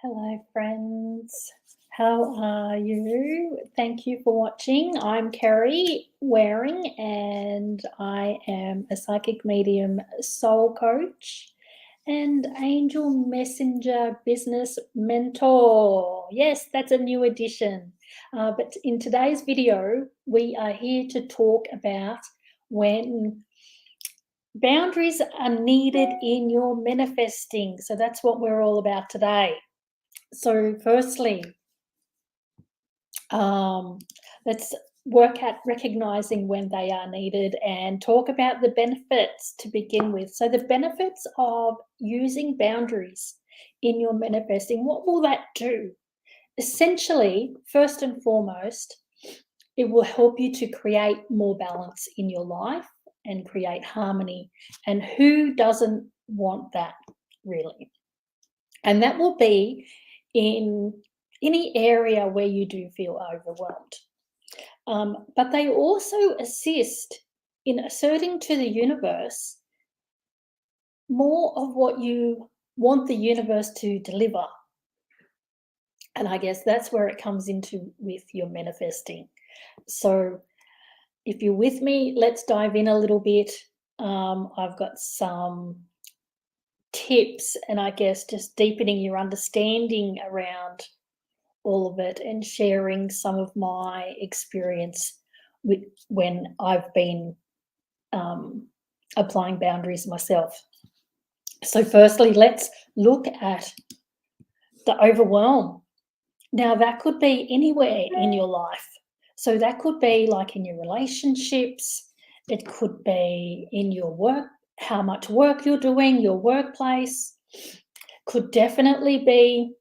Hello, friends. How are you? Thank you for watching. I'm Kerrie Wearing, and I am a psychic medium soul coach and angel messenger business mentor. Yes, that's a new addition. But in today's video, we are here to talk about when boundaries are needed in your manifesting. So that's what we're all about today. So, firstly, um, let's work at recognizing when they are needed and talk about the benefits to begin with. So, the benefits of using boundaries in your manifesting, what will that do? Essentially, first and foremost, it will help you to create more balance in your life and create harmony. And who doesn't want that, really? And that will be in any area where you do feel overwhelmed. But they also assist in asserting to the universe more of what you want the universe to deliver. And I guess that's where it comes into with your manifesting. So if you're with me, let's dive in a little bit. I've got some tips and I guess just deepening your understanding around all of it and sharing some of my experience with when I've been applying boundaries myself. So, firstly, let's look at the overwhelm. Now, that could be anywhere in your life. So, that could be like in your relationships, it could be in your work, how much work you're doing, your workplace, could definitely be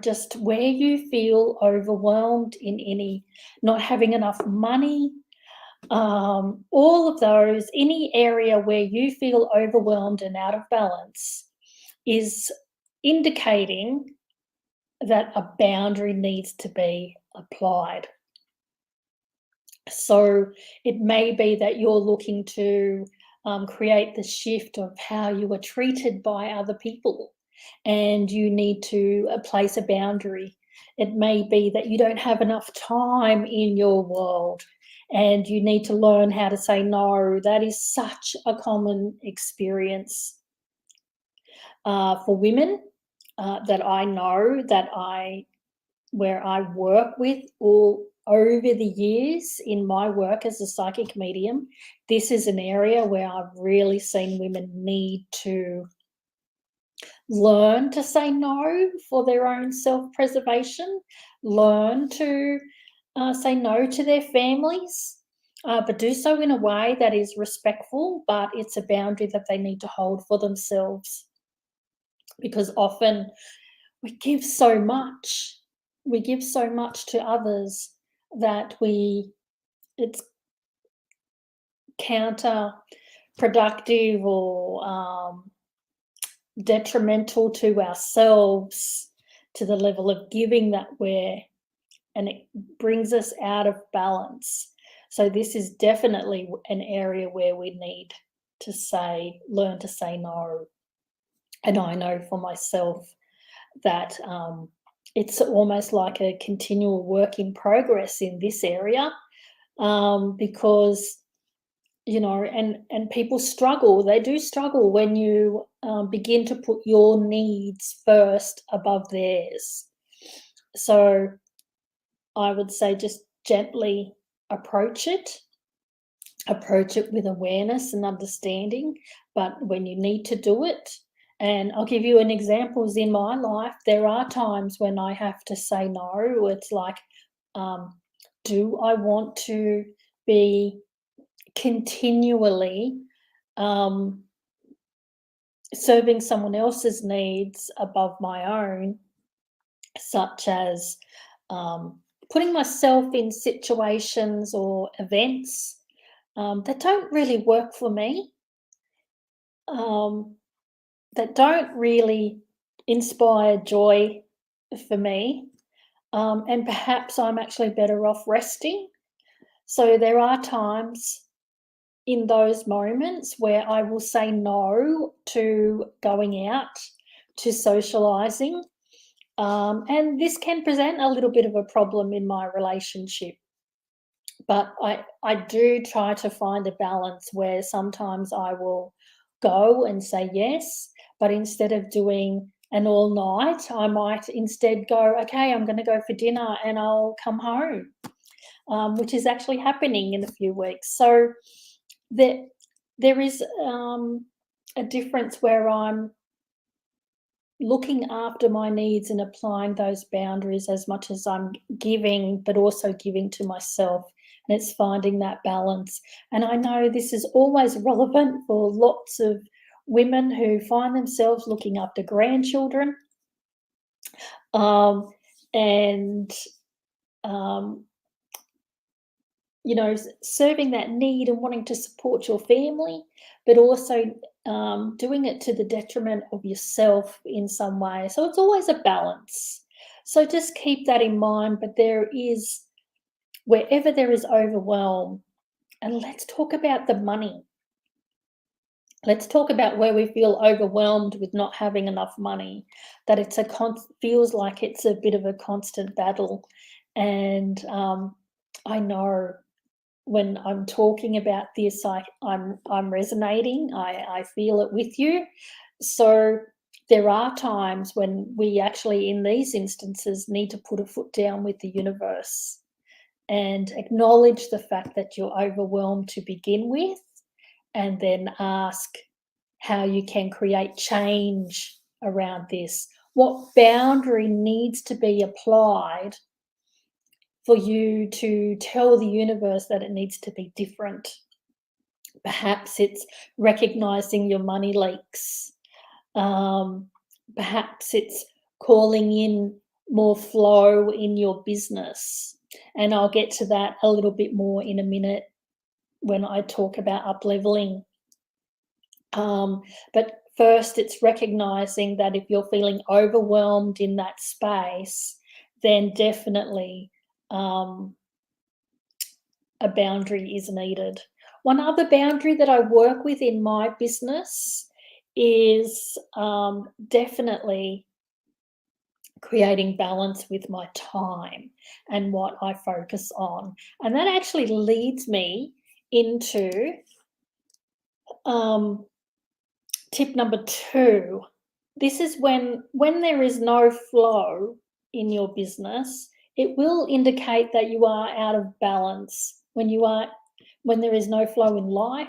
just where you feel overwhelmed in any, not having enough money, all of those, any area where you feel overwhelmed and out of balance is indicating that a boundary needs to be applied. So it may be that you're looking to create the shift of how you are treated by other people and you need to place a boundary. It may be that you don't have enough time in your world and you need to learn how to say no. That is such a common experience for women that I know, where I work with all over the years in my work as a psychic medium. This is an area where I've really seen women need to learn to say no for their own self-preservation, learn to say no to their families, but do so in a way that is respectful, but it's a boundary that they need to hold for themselves. Because often we give so much to others that it's counterproductive or detrimental to ourselves, to the level of giving that and it brings us out of balance. So this is definitely an area where we need to learn to say no. And I know for myself that it's almost like a continual work in progress in this area, because and people struggle. They do struggle when you begin to put your needs first above theirs. So I would say just gently approach it with awareness and understanding, but when you need to do it, and I'll give you an examples in my life, there are times when I have to say no. It's like, do I want to be continually serving someone else's needs above my own, such as putting myself in situations or events that don't really work for me, that don't really inspire joy for me, and perhaps I'm actually better off resting. So there are times in those moments where I will say no to going out, to socialising. And this can present a little bit of a problem in my relationship. But I do try to find a balance where sometimes I will go and say yes, but instead of doing an all night, I might instead go, okay, I'm going to go for dinner and I'll come home, which is actually happening in a few weeks. So there is a difference where I'm looking after my needs and applying those boundaries as much as I'm giving, but also giving to myself. And it's finding that balance. And I know this is always relevant for lots of women who find themselves looking after grandchildren, and serving that need and wanting to support your family, but also doing it to the detriment of yourself in some way. So it's always a balance. So just keep that in mind. But wherever there is overwhelm, and let's talk about the money. Let's talk about where we feel overwhelmed with not having enough money, that feels like it's a bit of a constant battle. And I know when I'm talking about this, I'm resonating. I feel it with you. So there are times when we actually, in these instances, need to put a foot down with the universe and acknowledge the fact that you're overwhelmed to begin with, and then ask how you can create change around this. What boundary needs to be applied for you to tell the universe that it needs to be different? Perhaps it's recognizing your money leaks. Perhaps it's calling in more flow in your business. And I'll get to that a little bit more in a minute when I talk about up-leveling. But first, it's recognizing that if you're feeling overwhelmed in that space, then definitely a boundary is needed. One other boundary that I work with in my business is definitely creating balance with my time and what I focus on. And that actually leads me into tip number 2. This is when there is no flow in your business, it will indicate that you are out of balance. When there is no flow in life,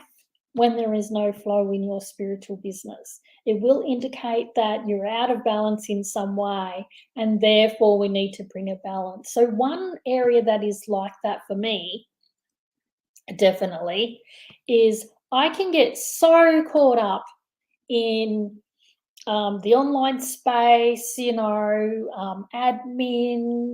when there is no flow in your spiritual business, it will indicate that you're out of balance in some way, and therefore we need to bring a balance. So one area that is like that for me, definitely, is I can get so caught up in the online space, admin,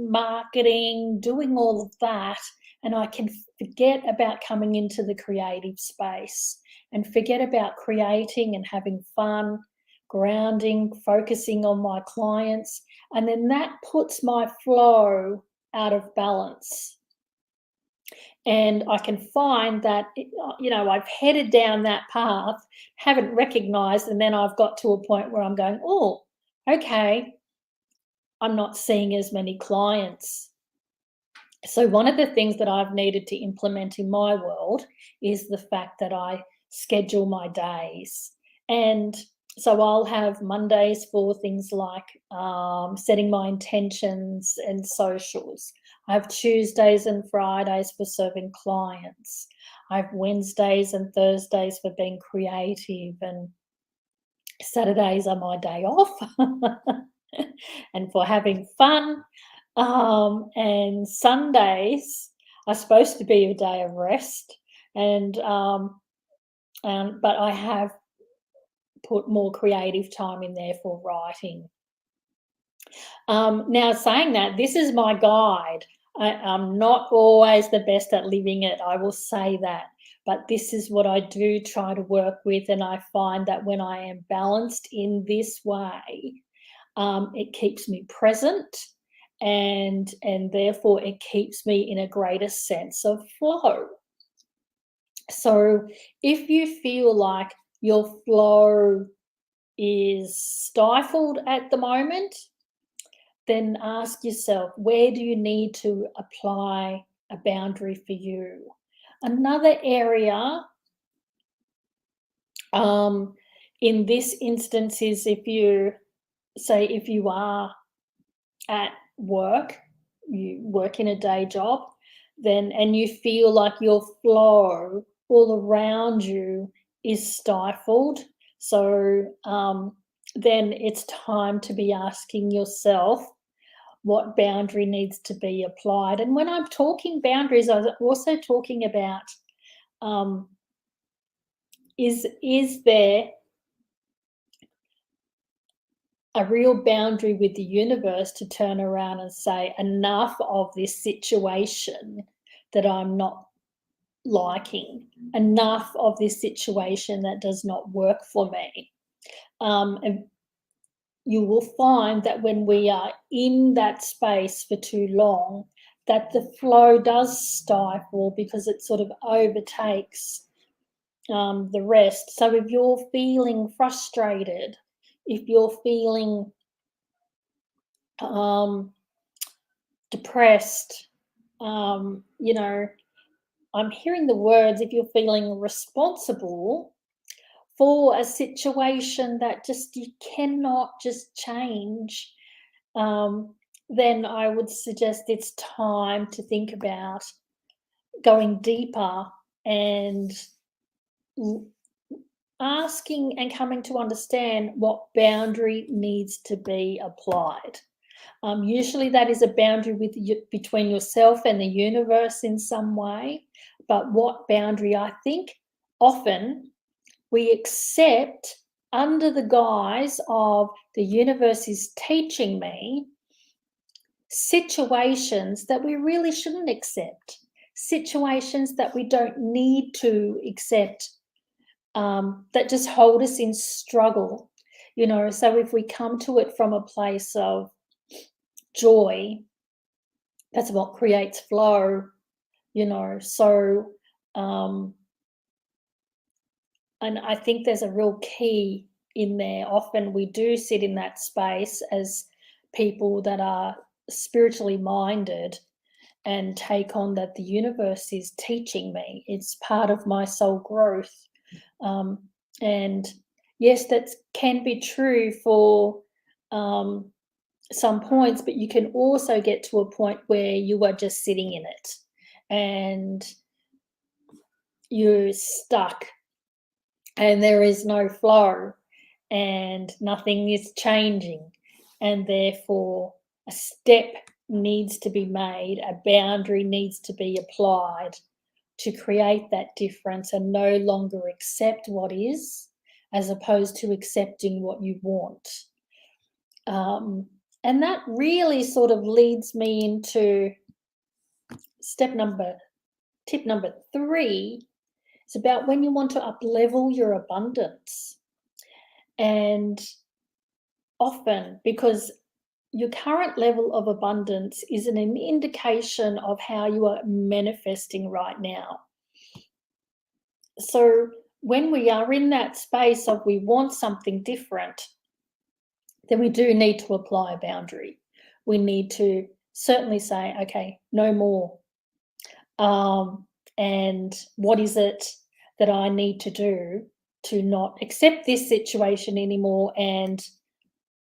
marketing, doing all of that, and I can forget about coming into the creative space and forget about creating and having fun, grounding, focusing on my clients, and then that puts my flow out of balance. And I can find that, I've headed down that path, haven't recognized, and then I've got to a point where I'm going, oh, okay, I'm not seeing as many clients. So one of the things that I've needed to implement in my world is the fact that I schedule my days. And so I'll have Mondays for things like setting my intentions and socials. I have Tuesdays and Fridays for serving clients. I have Wednesdays and Thursdays for being creative, and Saturdays are my day off and for having fun. And Sundays are supposed to be a day of rest, but I have put more creative time in there for writing. Now, saying that, this is my guide. I'm not always the best at living it, I will say that, but this is what I do try to work with, and I find that when I am balanced in this way, it keeps me present, and therefore it keeps me in a greater sense of flow. So if you feel like your flow is stifled at the moment, then ask yourself, where do you need to apply a boundary for you? Another area, in this instance, is if you are at work, you work in a day job, then and you feel like your flow all around you is stifled. So then it's time to be asking yourself what boundary needs to be applied. And when I'm talking boundaries, I'm also talking about um, is there a real boundary with the universe to turn around and say, enough of this situation that I'm not liking, enough of this situation that does not work for me. And you will find that when we are in that space for too long, that the flow does stifle because it sort of overtakes the rest. So if you're feeling frustrated, if you're feeling depressed, you know, I'm hearing the words, if you're feeling responsible for a situation that just you cannot just change, then I would suggest it's time to think about going deeper and asking and coming to understand what boundary needs to be applied. Usually that is a boundary between yourself and the universe in some way. But what boundary? I think often we accept under the guise of the universe is teaching me situations that we really shouldn't accept, situations that we don't need to accept, that just hold us in struggle. So if we come to it from a place of joy, that's what creates flow. So and I think there's a real key in there. Often we do sit in that space as people that are spiritually minded and take on that the universe is teaching me. It's part of my soul growth. And yes, that can be true for some points, but you can also get to a point where you are just sitting in it and you're stuck and there is no flow and nothing is changing, and therefore a step needs to be made, a boundary needs to be applied to create that difference and no longer accept what is as opposed to accepting what you want. And that really sort of leads me into tip number 3. It's about when you want to up-level your abundance. And often, because your current level of abundance is an indication of how you are manifesting right now. So when we are in that space of we want something different, then we do need to apply a boundary. We need to certainly say, okay, no more. And what is it that I need to do to not accept this situation anymore and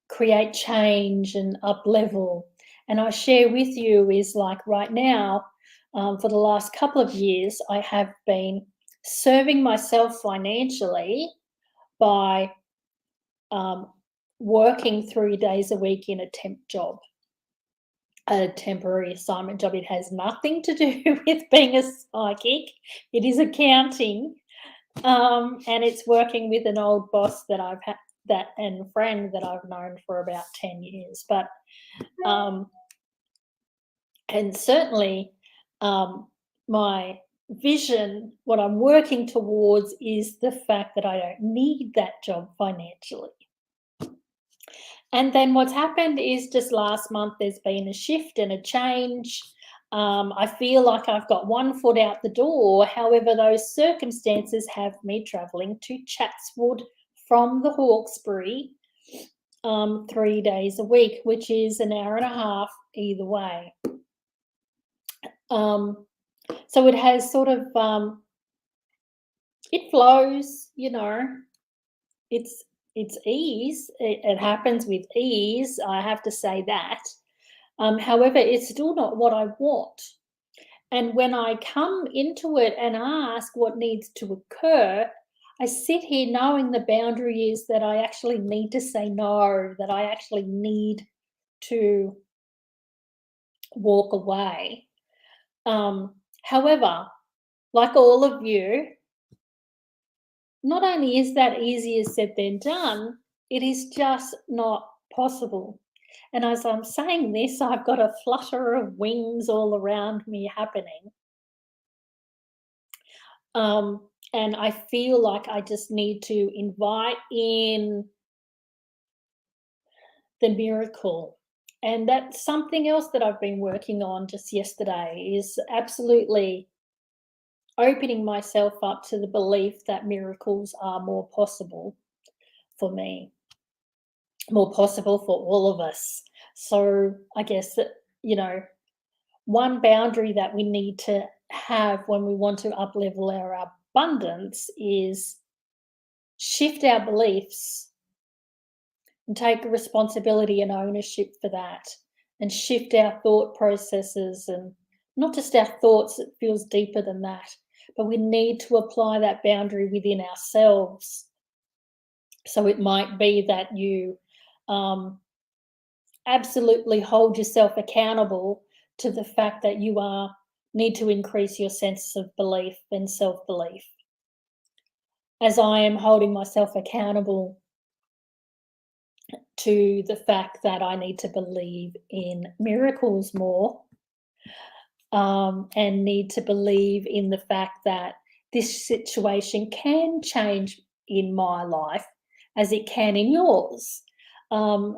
create change and up level? And I share with you is like right now, for the last couple of years, I have been serving myself financially by working 3 days a week in a temp job, a temporary assignment job. It has nothing to do with being a psychic. It is accounting, and it's working with an old boss that I've had and friend that I've known for about 10 years. But and certainly my vision, what I'm working towards, is the fact that I don't need that job financially. And then what's happened is just last month there's been a shift and a change. I feel like I've got one foot out the door. However, those circumstances have me travelling to Chatswood from the Hawkesbury 3 days a week, which is an hour and a half either way. So it has sort of, it flows, you know, it's ease. It happens with ease, I have to say that. However, it's still not what I want. And when I come into it and ask what needs to occur, I sit here knowing the boundary is that I actually need to say no, that I actually need to walk away. However, like all of you, not only is that easier said than done, it is just not possible. And as I'm saying this, I've got a flutter of wings all around me happening. And I feel like I just need to invite in the miracle. And that's something else that I've been working on just yesterday, is absolutely opening myself up to the belief that miracles are more possible for me, more possible for all of us. So I guess that, you know, one boundary that we need to have when we want to up-level our abundance is shift our beliefs and take responsibility and ownership for that, and shift our thought processes, and not just our thoughts, it feels deeper than that, but we need to apply that boundary within ourselves. So it might be that you absolutely hold yourself accountable to the fact that you need to increase your sense of belief and self-belief. As I am holding myself accountable to the fact that I need to believe in miracles more, and need to believe in the fact that this situation can change in my life as it can in yours.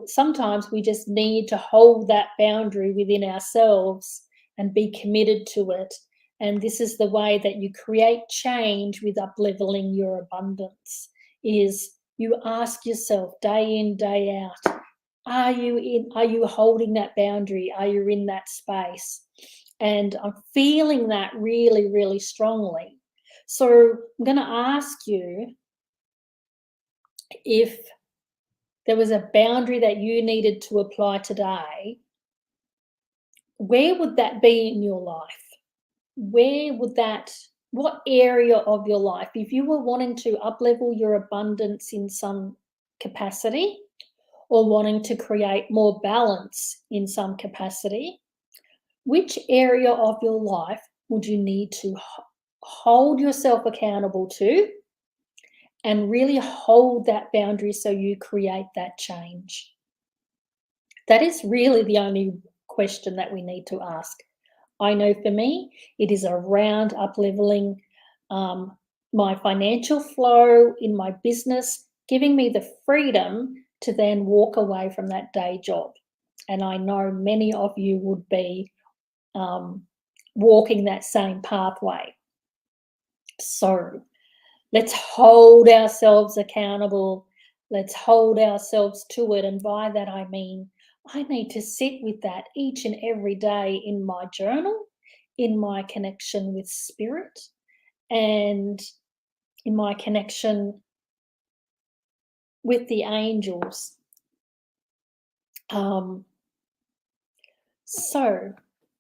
Sometimes we just need to hold that boundary within ourselves and be committed to it. And this is the way that you create change with up-leveling your abundance, is you ask yourself day in, day out, are you holding that boundary? Are you in that space? And I'm feeling that really, really strongly. So I'm going to ask you, if there was a boundary that you needed to apply today, where would that be in your life? What area of your life, if you were wanting to up-level your abundance in some capacity, or wanting to create more balance in some capacity, which area of your life would you need to hold yourself accountable to and really hold that boundary so you create that change? That is really the only question that we need to ask. I know for me, it is around up-leveling my financial flow in my business, giving me the freedom to then walk away from that day job. And I know many of you would be walking that same pathway. So let's hold ourselves accountable. Let's hold ourselves to it. And by that, I mean, I need to sit with that each and every day in my journal, in my connection with spirit, and in my connection with the angels. So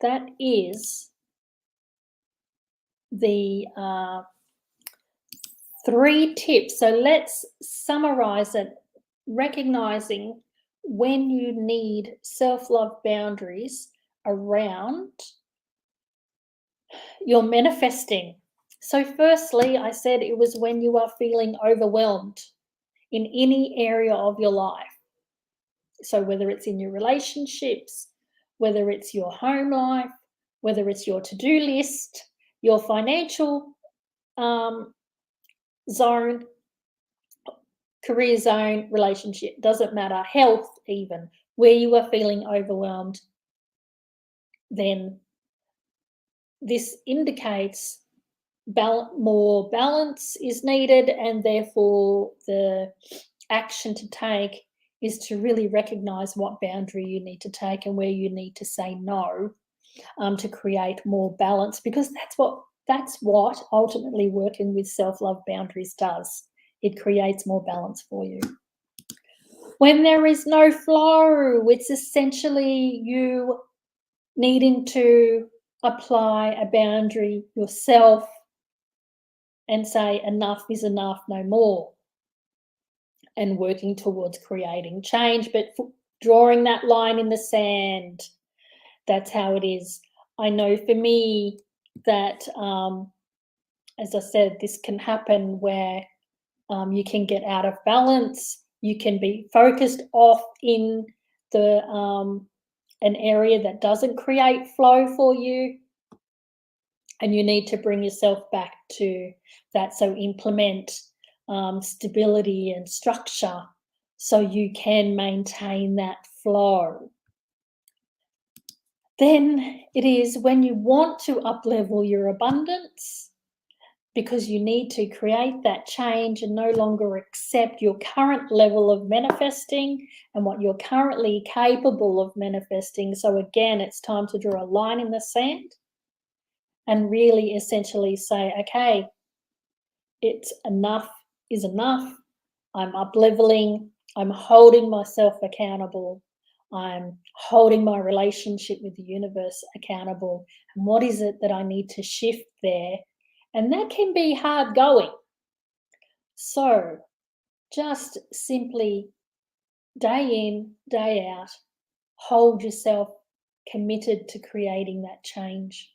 that is the 3 tips. So let's summarize it, recognizing when you need self-love boundaries around your manifesting. So firstly, I said it was when you are feeling overwhelmed in any area of your life. So whether it's in your relationships, whether it's your home life, whether it's your to-do list, your financial zone, career zone, relationship, doesn't matter, health even, where you are feeling overwhelmed, then this indicates more balance is needed, and therefore the action to take is to really recognize what boundary you need to take and where you need to say no, to create more balance, because that's what ultimately working with self-love boundaries does. It creates more balance for you. When there is no flow, it's essentially you needing to apply a boundary yourself and say enough is enough, no more, and working towards creating change, but drawing that line in the sand. That's how it is. I know for me that, as I said, this can happen where you can get out of balance. You can be focused off in the an area that doesn't create flow for you, and you need to bring yourself back to that. So implement stability and structure so you can maintain that flow. Then it is when you want to up-level your abundance, because you need to create that change and no longer accept your current level of manifesting and what you're currently capable of manifesting. So again, it's time to draw a line in the sand and really essentially say, okay, it's enough is enough. I'm up-leveling. I'm holding myself accountable. I'm holding my relationship with the universe accountable. And what is it that I need to shift there? And that can be hard going. So just simply day in, day out, hold yourself committed to creating that change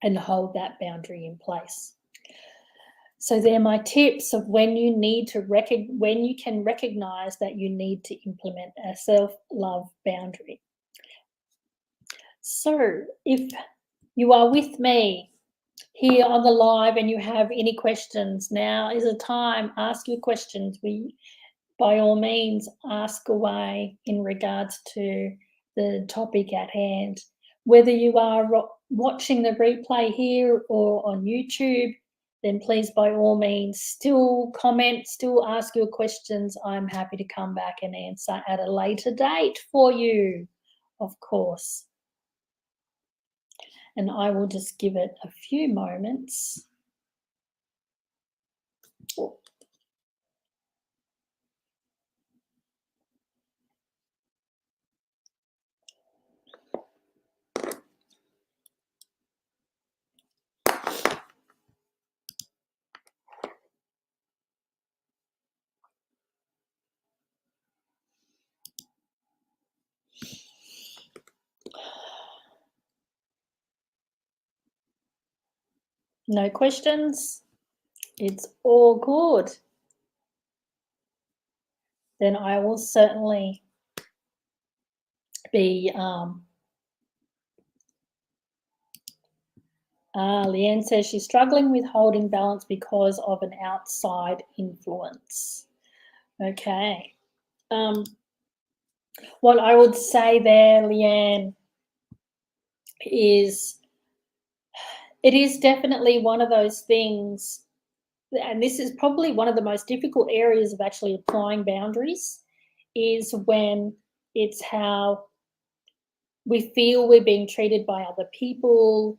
and hold that boundary in place. So they're my tips of when you need to when you can recognize that you need to implement a self-love boundary. So if you are with me here on the live and you have any questions, now is the time. Ask your questions. By all means, ask away in regards to the topic at hand. Whether you are watching the replay here or on YouTube, then please, by all means, still comment, still ask your questions. I'm happy to come back and answer at a later date for you, of course. And I will just give it a few moments. No questions? It's all good. Then I will certainly be, Leanne says she's struggling with holding balance because of an outside influence. Okay. What I would say there, Leanne, is it is definitely one of those things, and this is probably one of the most difficult areas of actually applying boundaries, is when it's how we feel we're being treated by other people.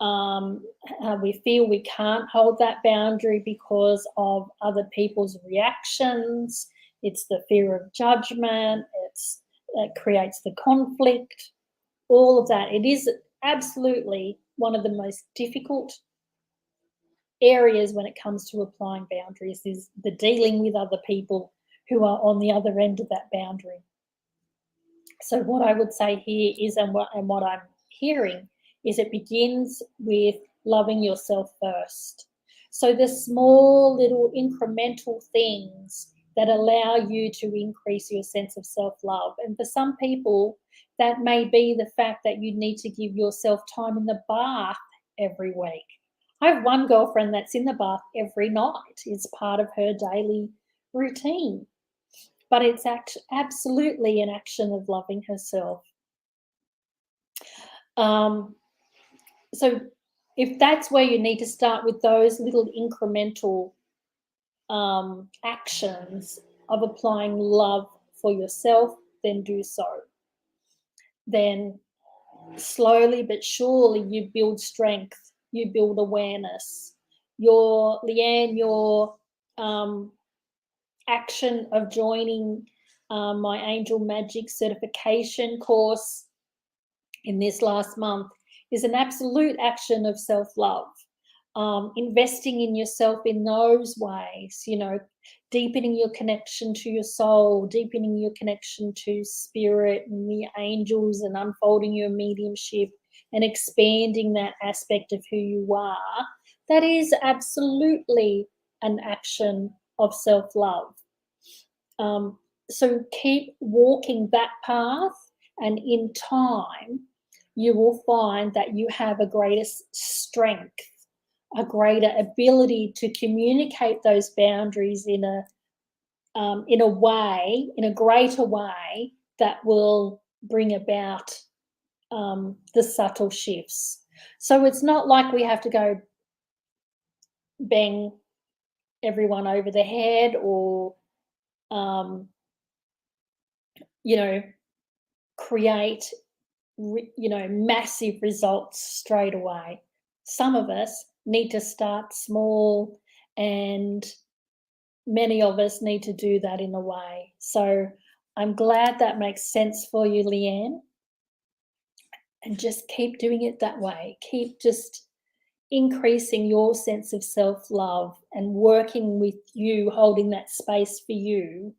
We feel we can't hold that boundary because of other people's reactions. It's the fear of judgment. It creates the conflict, all of that. It is absolutely one of the most difficult areas when it comes to applying boundaries, is the dealing with other people who are on the other end of that boundary. So what I would say here is, and what I'm hearing, is it begins with loving yourself first. So the small little incremental things that allow you to increase your sense of self-love. And for some people, that may be the fact that you need to give yourself time in the bath every week. I have one girlfriend that's in the bath every night. It's part of her daily routine. But it's absolutely an action of loving herself. So if that's where you need to start with those little incremental actions of applying love for yourself, then do so. Then slowly but surely you build strength, you build awareness. Your action of joining my Angel Magic certification course in this last month is an absolute action of self-love. Investing in yourself in those ways, deepening your connection to your soul, deepening your connection to spirit and the angels, and unfolding your mediumship and expanding that aspect of who you are, that is absolutely an action of self-love. So keep walking that path, and in time, you will find that you have a greater strength, a greater ability to communicate those boundaries in a way, in a greater way, that will bring about the subtle shifts. So it's not like we have to go bang everyone over the head, or create massive results straight away. Some of us need to start small, and many of us need to do that in a way. So I'm glad that makes sense for you, Leanne. And just keep doing it that way. Keep just increasing your sense of self-love and working with you, holding that space for you,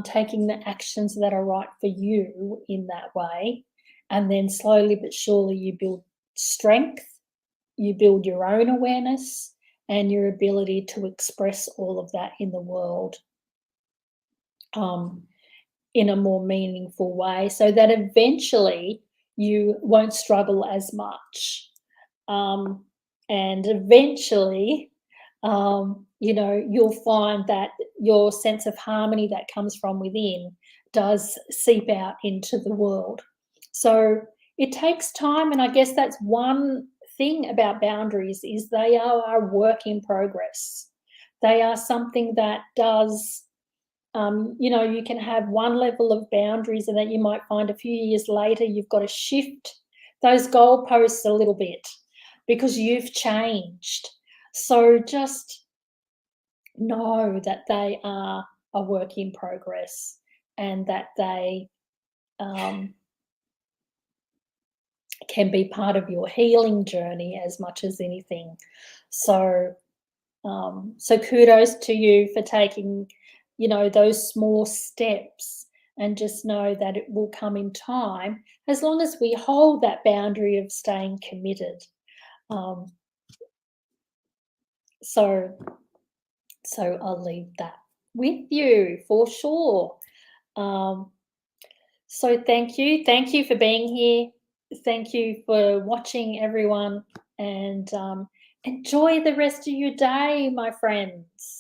taking the actions that are right for you in that way. And then slowly but surely you build strength, you build your own awareness and your ability to express all of that in the world in a more meaningful way, so that eventually you won't struggle as much. And eventually, you'll find that your sense of harmony that comes from within does seep out into the world. So it takes time, and I guess that's one thing about boundaries, is they are a work in progress. They are something that does, you can have one level of boundaries, and then you might find a few years later you've got to shift those goalposts a little bit because you've changed. So just know that they are a work in progress, and that they can be part of your healing journey as much as anything. So kudos to you for taking, those small steps, and just know that it will come in time, as long as we hold that boundary of staying committed. So I'll leave that with you for sure. So thank you for being here. Thank you for watching, everyone, and enjoy the rest of your day, my friends.